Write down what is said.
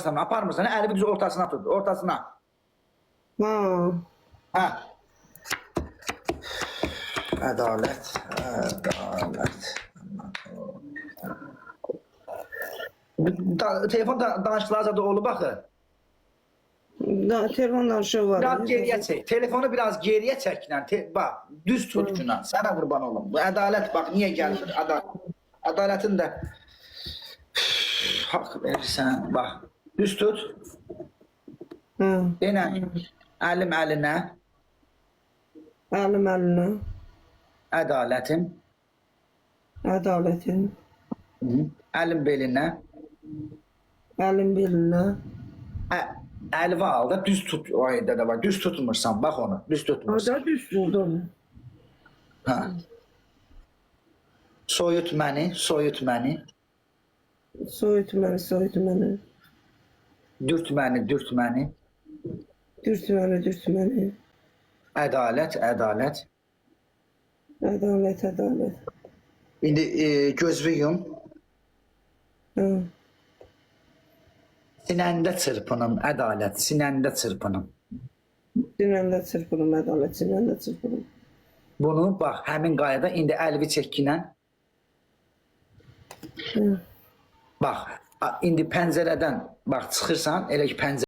Aparmırsan, əlini düz ortasına tut, ortasına. Ha. Hə. Ədalət, ədalət. Telefon danışıqları da olub axı. Telefon danışığı var. Biraz geriyə çək. Telefonu biraz geriyə çəklə. Bax, düz tut günah. Sənə qurban olum. Bu ədalət bax niyə gəlmir? Adalətin də haqq verirsən. Bax, düz tut. Ha. Yenə əlim əlinə. Əlim əlinə. Ədalətim. Ədaletin. Əlim belinə. Əlim belinə. Əli al da düz tut. O ayda da var. Düz tutmursan. Bax onu. Düz tutmursan. Orada düz durdum. Hə. Soyut məni, soyut məni. Soyut məni, soyut məni. Dürt məni, dürt məni. Dürt məni, dürt məni. Ədalət, ədalət. Ədalət, ədalət. İndi gözünü yum. Ha. Sinəndə çırpınım, ədalət, sinəndə çırpınım. Sinəndə çırpırım, ədalət, sinəndə çırpırım. Bunu bax, həmin qayada indi əlvi çəkinə. Ha. Bax, indi pəncərədən bax çıxırsan, elə ki pəncərə